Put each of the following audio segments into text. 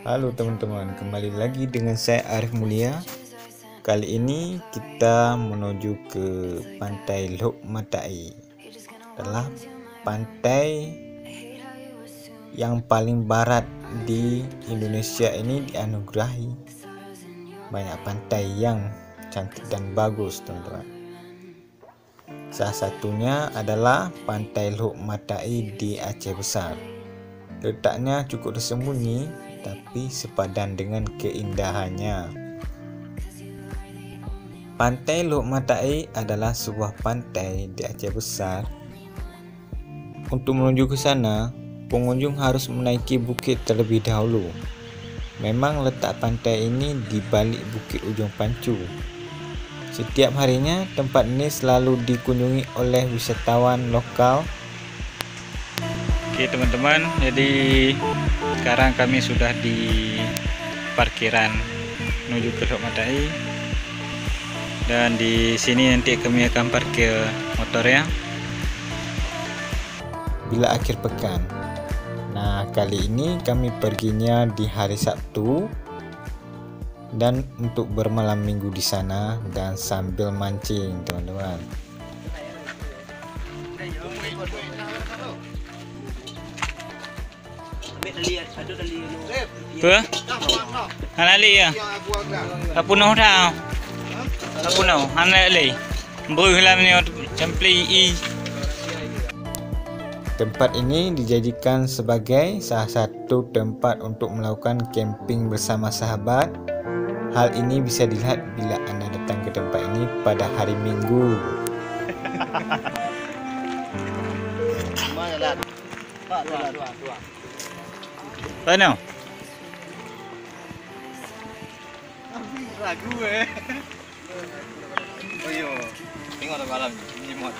Halo teman-teman, kembali lagi dengan saya Arif Mulia. Kali ini kita menuju ke pantai Lok Matai. Adalah pantai yang paling barat di Indonesia ini, dianugerahi banyak pantai yang cantik dan bagus, teman-teman. Salah satunya adalah pantai Lok Matai di Aceh Besar. Letaknya cukup tersembunyi tapi sepadan dengan keindahannya. Pantai Lok Matai adalah sebuah pantai di Aceh Besar. Untuk menuju ke sana, pengunjung harus menaiki bukit terlebih dahulu. Memang letak pantai ini di balik Bukit Ujung Pancu. Setiap harinya, tempat ini selalu dikunjungi oleh wisatawan lokal. Oke teman-teman, jadi sekarang kami sudah di parkiran menuju ke Lok Matai, dan di sini nanti kami akan parkir motor ya bila akhir pekan. Nah, kali ini kami perginya di hari Sabtu dan untuk bermalam minggu di sana dan sambil mancing, teman-teman. Apa? Hanali ya. Apa noh dah? Apa noh? Hanali. Berulang ni campli i. Tempat ini dijadikan sebagai salah satu tempat untuk melakukan camping bersama sahabat. Hal ini bisa dilihat bila Anda datang ke tempat ini pada hari Minggu. Mana? Ragu Oh yo, tengok dah malam ni mod.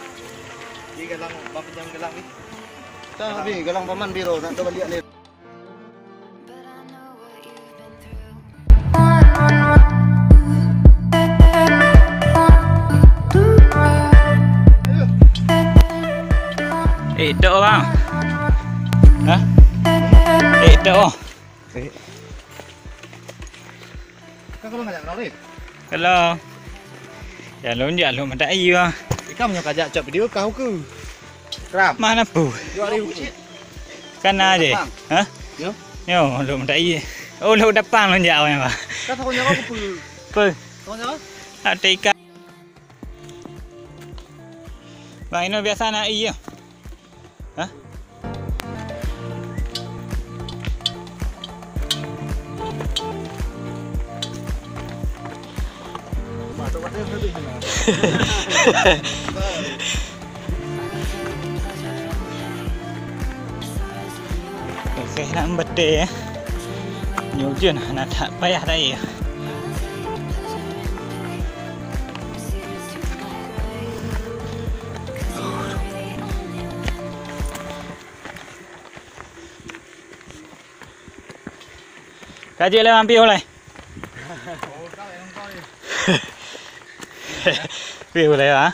Ni galang berapa jam galang ni? Tak habis galang paman biru nak balik ni. Dok bang. Hah? Dok. Kalau ngajak kau ni? Kalau ya lonjak Lok Matai bang. Kamu yang ajak cak video kau ke? Kerap. Mana pu? 2000. Kan aja. Hah? Yo. Yo, Lok Matai. Oh, Lok depan lonjak bang. Kau tahu nyok apa? Apa? Tahu nyok? Ada ikan. Bang, ini biasa nak iya. Hah? Saya nak bete ya. Nyujian nak tak payah dah ya. Kaji le mampir oleh. Boleh ah.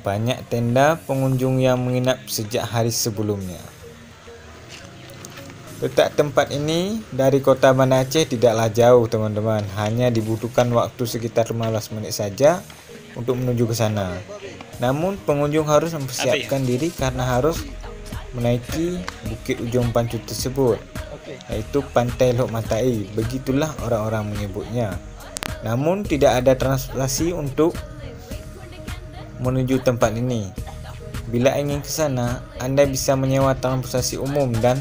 Banyak tenda pengunjung yang menginap sejak hari sebelumnya. Letak tempat ini dari kota Banda Aceh tidaklah jauh, teman-teman. Hanya dibutuhkan waktu sekitar 15 menit saja untuk menuju ke sana. Namun pengunjung harus mempersiapkan diri karena harus menaiki Bukit Ujung Pancu tersebut, yaitu Pantai Lok Matai. Begitulah orang-orang menyebutnya. Namun tidak ada transportasi untuk menuju tempat ini. Bila ingin ke sana, Anda bisa menyewa transportasi umum dan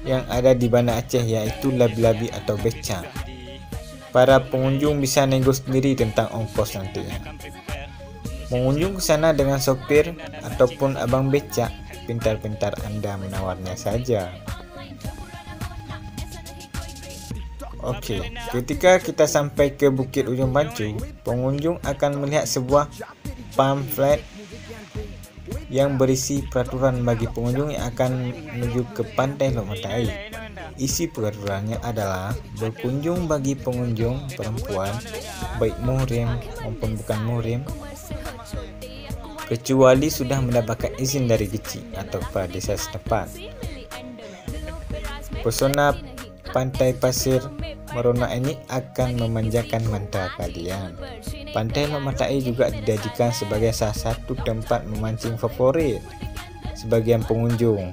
yang ada di Banda Aceh, yaitu labi-labi atau becak. Para pengunjung bisa nego sendiri tentang ongkos nantinya. Mengunjung ke sana dengan sopir ataupun abang becak, pintar-pintar Anda menawarnya saja. Oke, ketika kita sampai ke Bukit Ujung Pancu, pengunjung akan melihat sebuah pamflet yang berisi peraturan bagi pengunjung yang akan menuju ke Pantai Lok Matai. Isi peraturannya adalah berkunjung bagi pengunjung perempuan, baik muhrim maupun bukan muhrim, kecuali sudah mendapatkan izin dari kecil atau kepala desa setempat. Pesona pantai pasir merona ini akan memanjakan mata kalian. Pantai Lok Matai juga dijadikan sebagai salah satu tempat memancing favorit sebagian pengunjung.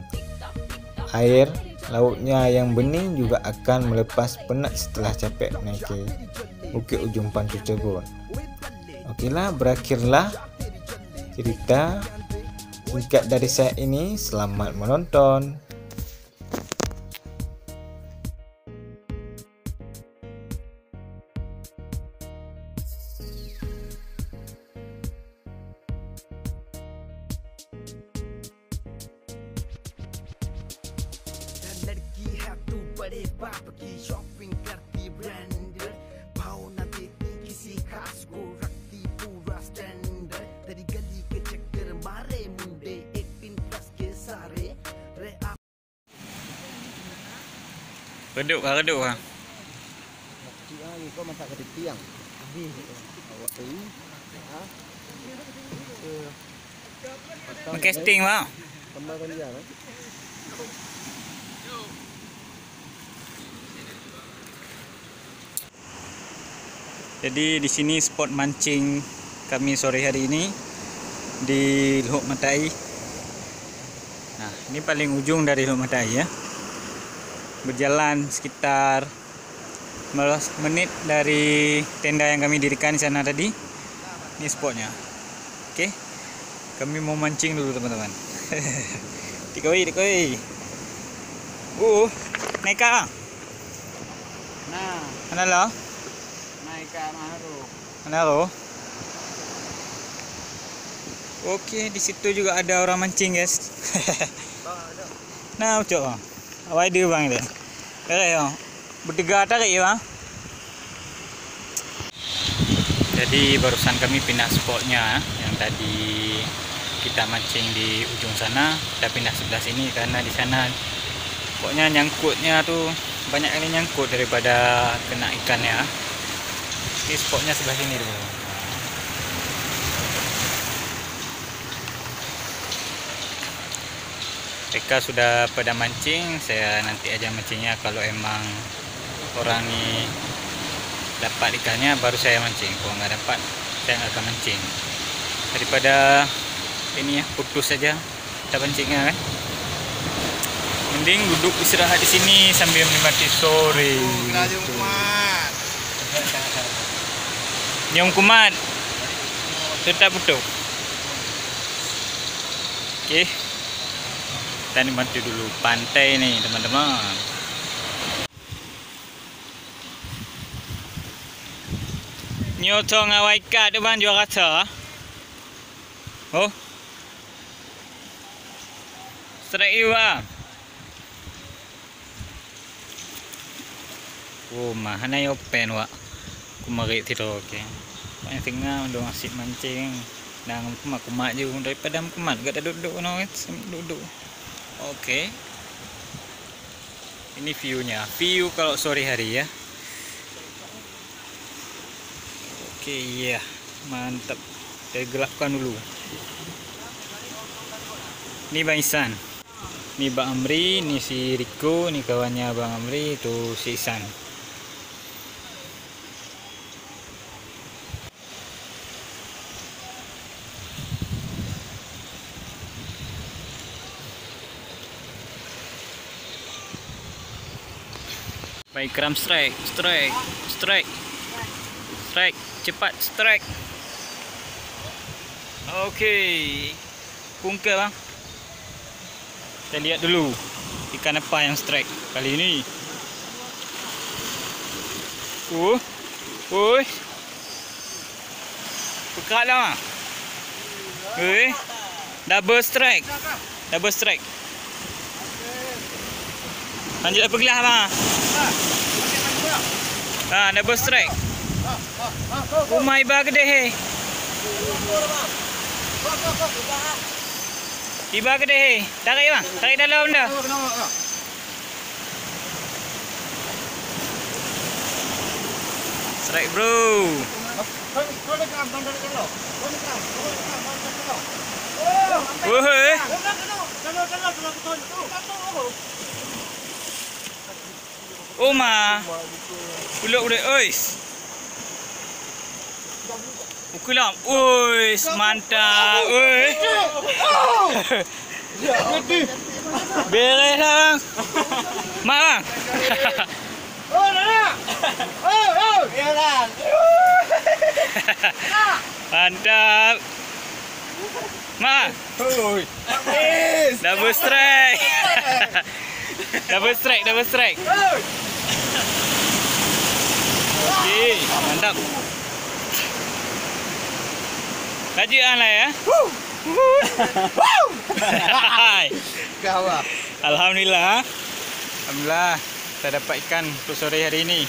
Air lautnya yang bening juga akan melepas penat setelah capek naiki bukit ujung pantai tersebut. Okeylah, berakhirlah cerita singkat dari saya ini. Selamat menonton. लड़की है तू बड़े बाप की शॉपिंग करती ब्रांडेड भाव न देती किसी खास को रखती पूरा स्टैंडर्ड तेरी गली के चक्कर मारे मुंडे 18 प्लस के सारे रे आप Reduk kah? kau masak ke tiang habis awak tu Casting bang. kembali dia Jadi di sini spot mancing kami sore hari ini di Lok Matai. Nah, ini paling ujung dari Lok Matai ya. Berjalan sekitar 15 menit dari tenda yang kami dirikan di sana tadi. Ini spotnya. Oke. Kami mau mancing dulu teman-teman. Dikoi. Naik kah? nah Mana lo? naik ke Maharu Mana lo? Oke, di situ juga ada orang mancing, guys. Nah, coba. Awak dia bang dia. Kayak bertiga tak ya, bang? Jadi barusan kami pindah spotnya yang tadi kita mancing di ujung sana, kita pindah sebelah sini karena di sana pokoknya nyangkutnya tuh banyak kali nyangkut daripada kena ikannya. Di spotnya sebelah sini dulu. Mereka sudah pada mancing, saya nanti aja mancingnya. Kalau emang orang ini dapat ikannya baru saya mancing. Kalau nggak dapat saya nggak akan mancing. Daripada ini ya putus saja kita mancingnya kan. Mending duduk istirahat di sini sambil menikmati sore. Gitu. Nyom kumat tetap betul. Oke, kita nikmati dulu pantai nih teman-teman. Nyoto ngawai kat depan jual rasa. Oh, strike you ah. Oh, mana yang open wak? Kumari tidur okey. Yang tengah dong asyik mancing. Dan kumat je daripada kumat gak ada duduk no duduk. Okey. Ini view-nya. View kalau sore hari ya. Okey, ya. Mantap. Saya gelapkan dulu. Ini Bang Isan. Ini Bang Amri, ini si Riko, ini kawannya Bang Amri, itu si Isan. Baik, Kram strike, cepat strike. Okey, pungka bang. Kita lihat dulu ikan apa yang strike kali ini. Pekat lah. Double strike. Lanjut apa gelah bang? Double strike. Umai ba gede he. Tiba gede he. Tarik bang, tarik dalam dah. Strike bro. Oma. Udah, ois. Ukulam, ois, mantap, ois. Beres lah, bang. Oh, Nana. Oh, Yalah. Mantap. Double strike. double strike. Okey, mantap. Kajian lah ya. Gawat. Alhamdulillah. Alhamdulillah kita dapat ikan untuk sore hari ini.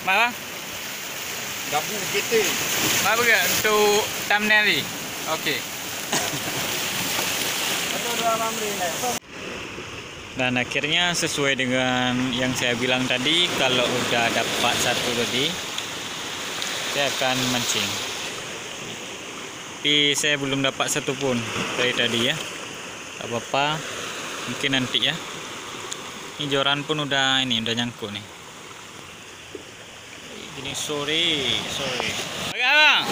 Mak, Gabu kita. mak juga untuk thumbnail ni. Okey. Dan akhirnya sesuai dengan yang saya bilang tadi, kalau udah dapat satu tadi, saya akan mancing. Tapi saya belum dapat satu pun dari tadi ya. Tak apa-apa, mungkin nanti ya. Ini joran pun udah nyangkut nih. Ini sore. Okey abang.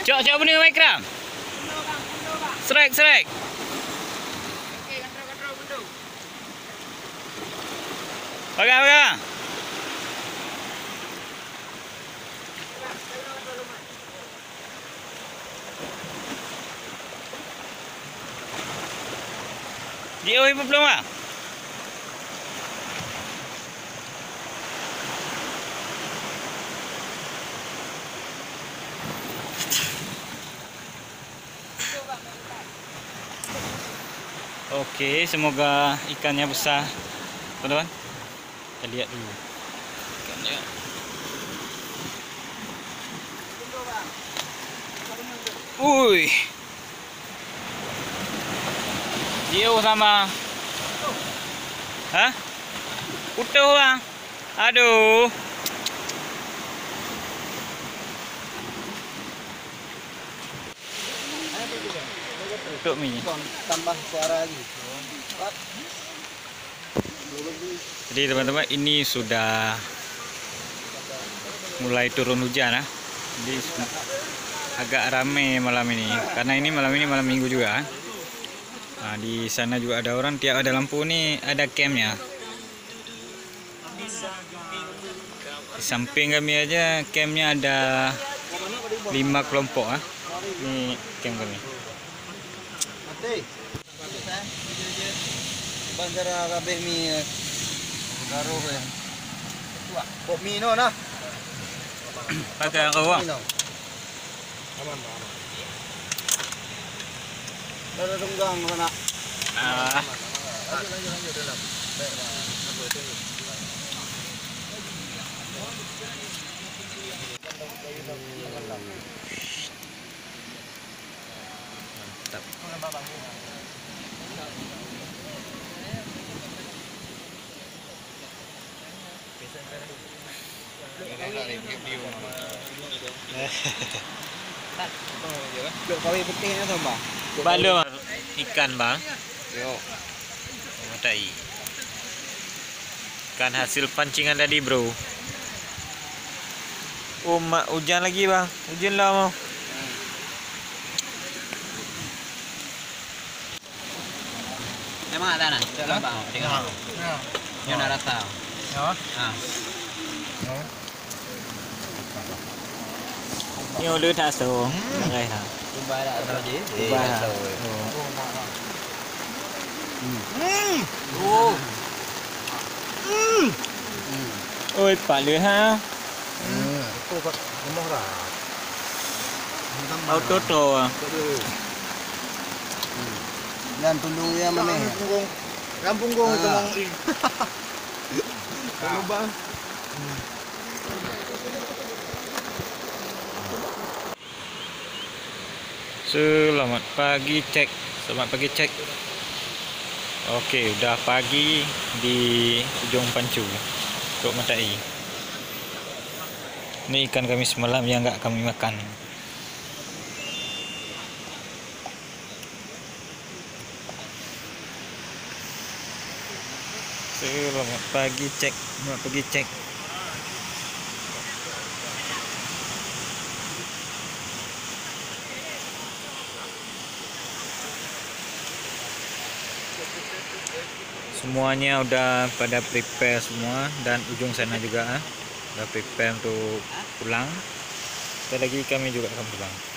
Cok bunyi mikram. Strike. Okey abang. Dia oi belum ah? Okey, semoga ikannya besar. Teman-teman. Kita lihat dulu. Ikannya. Ui. Dia sama. Hah? Utuh bang. Aduh. Untuk minyak. Tambah suara lagi. Jadi teman-teman, ini sudah mulai turun hujan lah. Jadi agak ramai malam ini. Karena ini malam minggu juga. Nah, di sana juga ada orang, tiap ada lampu nih ada campnya. Di samping kami aja campnya ada 5 kelompok ah. Ini camp kami. Bandara kabeh mi karo ya. Kok mi no nah. Pakai kau bang. Aman. Ada tunggang mana? Lanjut dalam. Mantap. Kawin putihnya tuh bang. Balum ikan bang. Yo. Matai. Ikan hasil pancingan tadi bro. Oh mak hujan lagi bang. Hujan lah mau. Emang ada nah? Coba bang, tengok. Yang nak rata. Ya. Ni ulu tak so. Bagai ha. Cuba ada saja. Cuba. Oh. Ôi pak lưới ha. Itu pak nomor lah. Auto to à. Dan tundung dia mana? Kampung gong itu bang. Kalau bang. Selamat pagi cek. Selamat pagi cek. Okey, udah pagi di ujung Pancu. Tok Matai. Ini ikan kami semalam yang enggak kami makan. Selamat pagi cek, selamat pagi cek. Semuanya udah pada prepare semua, dan ujung sana juga udah prepare untuk pulang. Sekali lagi kami juga akan pulang.